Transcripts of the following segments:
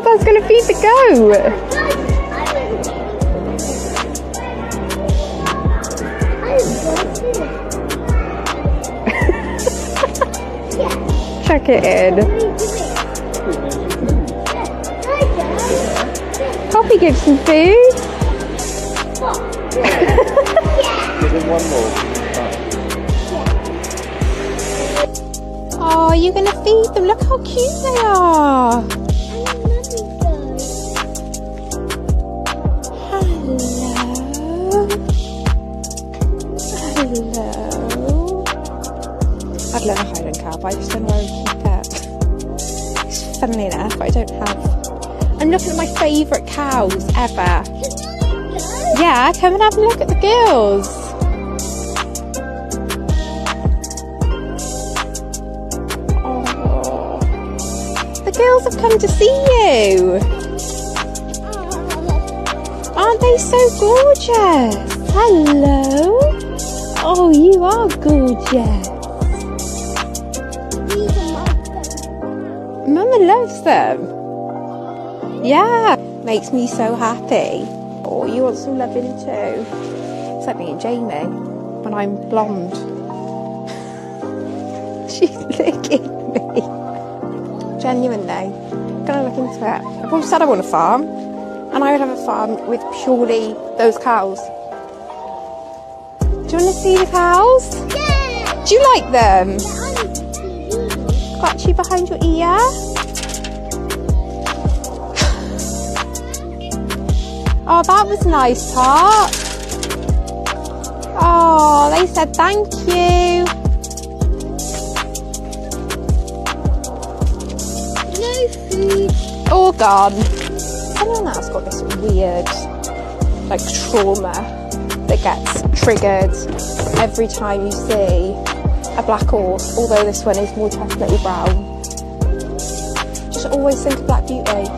Dada's going to feed the goat. Check it in. Poppy gives some food. One more. Oh, you're going to feed them. Look how cute they are. Hello. Hello. I'd love a Highland Cow, but I just don't know where to keep it. It's funnily enough, I don't have. I'm looking at my favourite cows ever. Yeah, come and have a look at the girls. Oh, the girls have come to see you. Aren't they so gorgeous? Hello. Oh, you are gorgeous. Mama loves them. Yeah, makes me so happy. Oh, you want some loving too? It's like me and Jamie when I'm blonde. She's licking me. Genuinely. Gonna look into it. I've always said I want a farm, and I would have a farm with purely those cows. Do you want to see the cows? Yeah! Do you like them? Got you behind your ear? Oh, that was nice, Pop. Oh, they said thank you. No food. All gone. Someone else got this weird, like, trauma that gets triggered every time you see a black horse, although this one is more chestnutty brown. Just always think of Black Beauty.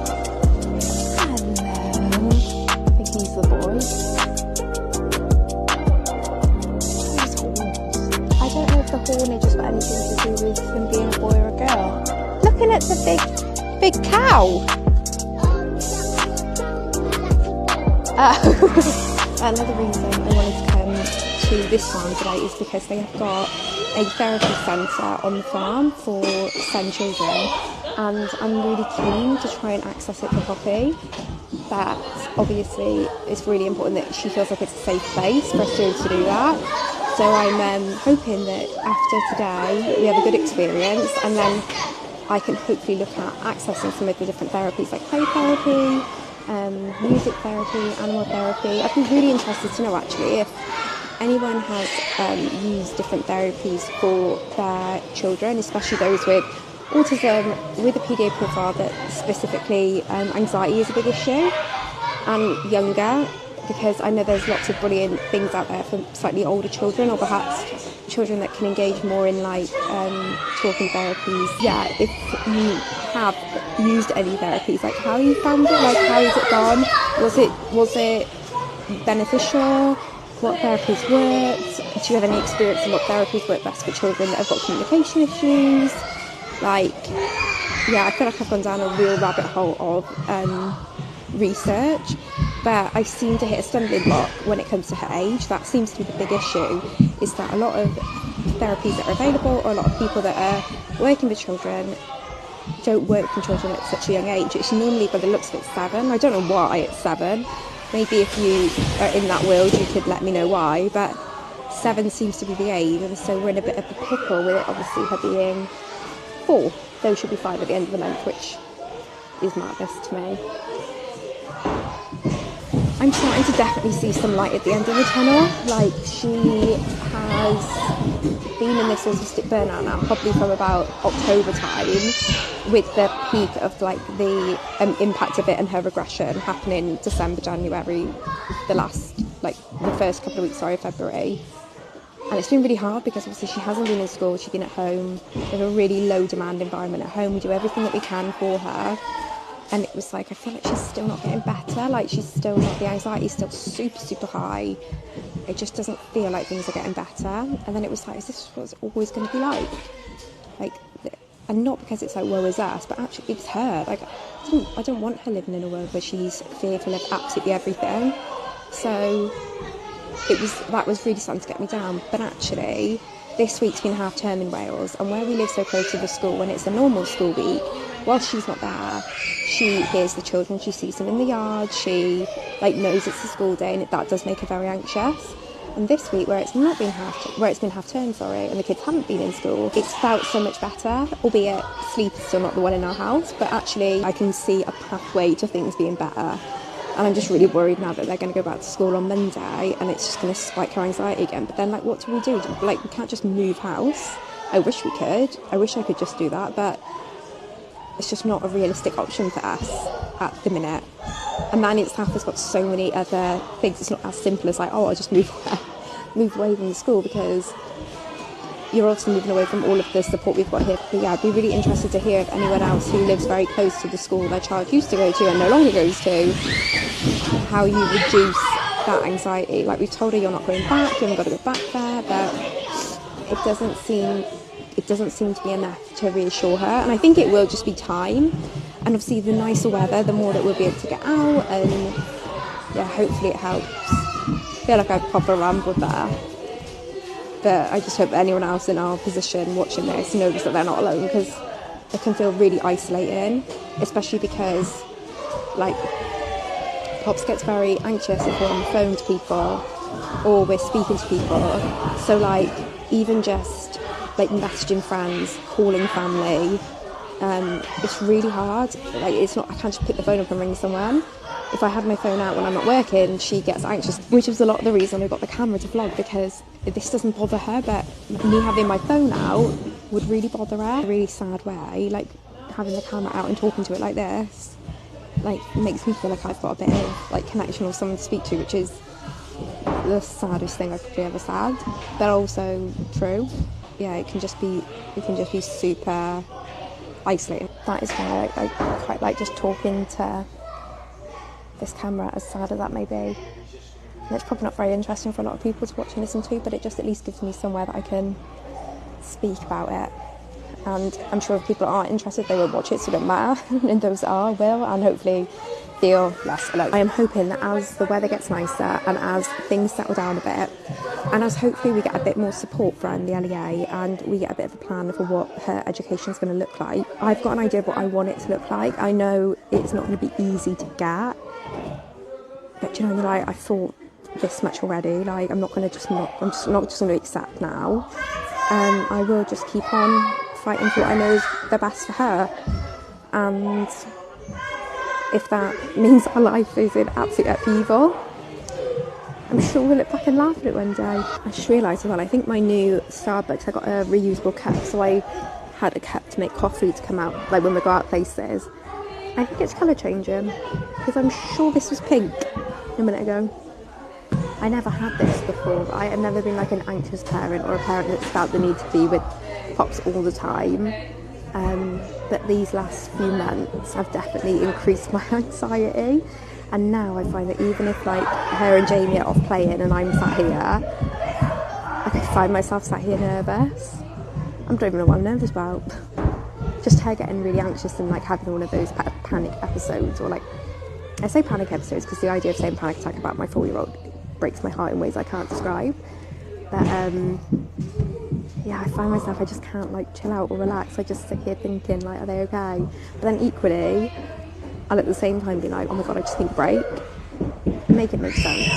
Horny just got anything to do with him being a boy or a girl. Looking at the big cow. Another reason I wanted to come to this farm today is because they have got a therapy centre on the farm for SEND children, and I'm really keen to try and access it for Poppy. That obviously is really important that she feels like it's a safe place for us to be able to do that. So I'm hoping that after today we have a good experience, and then I can hopefully look at accessing some of the different therapies like play therapy, music therapy, animal therapy. I'd be really interested to know actually if anyone has used different therapies for their children, especially those with autism, with a PDA profile that specifically anxiety is a big issue, and younger. Because I know there's lots of brilliant things out there for slightly older children, or perhaps children that can engage more in like talking therapies. Yeah, if you have used any therapies, like how you found it, like how has it gone? Was it beneficial? What therapies worked? Do you have any experience in what therapies work best for children that have got communication issues? Like, yeah, I feel like I've gone down a real rabbit hole of research. But I seem to hit a stumbling block when it comes to her age. That seems to be the big issue, is that a lot of therapies that are available, or a lot of people that are working with children, don't work with children at such a young age. It's normally, by the looks of it, 7. I don't know why it's 7. Maybe if you are in that world you could let me know why, but 7 seems to be the age, and so we're in a bit of a pickle with it obviously her being 4, though she'll be 5 at the end of the month, which is madness to me. I'm starting to definitely see some light at the end of the tunnel. Like, she has been in this autistic burnout now probably from about October time, with the peak of like the impact of it and her regression happening December, January, the first couple of weeks of February. And it's been really hard because obviously she hasn't been in school, she's been at home. We have a really low demand environment at home. We do everything that we can for her. And it was like, I feel like she's still not getting better. Like, she's still not, the anxiety is still super, super high. It just doesn't feel like things are getting better. And then it was like, is this what it's always going to be like? Like, And not because it's like woe is us, but actually it's her. Like, I don't want her living in a world where she's fearful of absolutely everything. So that was really starting to get me down. But actually, this week's been half term in Wales, and where we live so close to the school, when it's a normal school week, whilst she's not there, she hears the children, she sees them in the yard, she knows it's a school day, and that does make her very anxious. And this week, where it's been half term, and the kids haven't been in school, it's felt so much better, albeit sleep is still not the one in our house, but actually I can see a pathway to things being better. And I'm just really worried now that they're going to go back to school on Monday and it's just going to spike her anxiety again. But then, what do? We can't just move house. I wish we could. I wish I could just do that, but it's just not a realistic option for us at the minute. And then staff has got so many other things. It's not as simple as I'll just move away from the school, because you're obviously moving away from all of the support we've got here. But yeah, I'd be really interested to hear if anyone else who lives very close to the school their child used to go to and no longer goes to, how you reduce that anxiety. We've told her you're not going back, you haven't got to go back there, but it doesn't seem to be enough to reassure her. And I think it will just be time. And obviously the nicer weather, the more that we'll be able to get out, and yeah, hopefully it helps. I feel like I've proper rambled there. But I just hope that anyone else in our position watching this knows that they're not alone, because it can feel really isolating, especially because Pops gets very anxious if we're on the phone to people or we're speaking to people. So even just messaging friends, calling family, it's really hard. It's not, I can't just pick the phone up and ring someone. If I had my phone out when I'm not working, she gets anxious, which is a lot of the reason I've got the camera to vlog, because this doesn't bother her, but me having my phone out would really bother her in a really sad way. Having the camera out and talking to it like this, makes me feel like I've got a bit of connection or someone to speak to, which is the saddest thing I've probably ever said, but also true. Yeah, it can just be super isolating. That is why I quite like just talking to this camera, as sad as that may be. And it's probably not very interesting for a lot of people to watch and listen to, but it just at least gives me somewhere that I can speak about it. And I'm sure if people aren't interested, they won't watch it, so it doesn't matter. And those that are will, and hopefully feel less alone. I am hoping that as the weather gets nicer and as things settle down a bit, and as hopefully we get a bit more support from the LEA and we get a bit of a plan for what her education is going to look like, I've got an idea of what I want it to look like. I know it's not going to be easy to get, but I thought this much already. I'm just not just going to accept now. I will just keep on fighting for what I know is the best for her. And if that means our life is in absolute upheaval, I'm sure we'll look back and laugh at it one day. I just realised as well, I think my new Starbucks, I got a reusable cup, so I had a cup to make coffee to come out, when we go out places. I think it's colour changing, because I'm sure this was pink a minute ago. I never had this before. I had never been an anxious parent, or a parent that's felt the need to be with Pops all the time. But these last few months have definitely increased my anxiety. And now I find that even if her and Jamie are off playing and I'm sat here, I find myself sat here nervous. I don't even know what I'm nervous about. Just her getting really anxious and having one of those panic episodes, or I say panic episodes because the idea of saying panic attack about my 4-year-old breaks my heart in ways I can't describe. But yeah, I find myself, I just can't chill out or relax. I just sit here thinking are they okay? But then equally, I'll at the same time be oh my god, I just need a break. Make it make sense.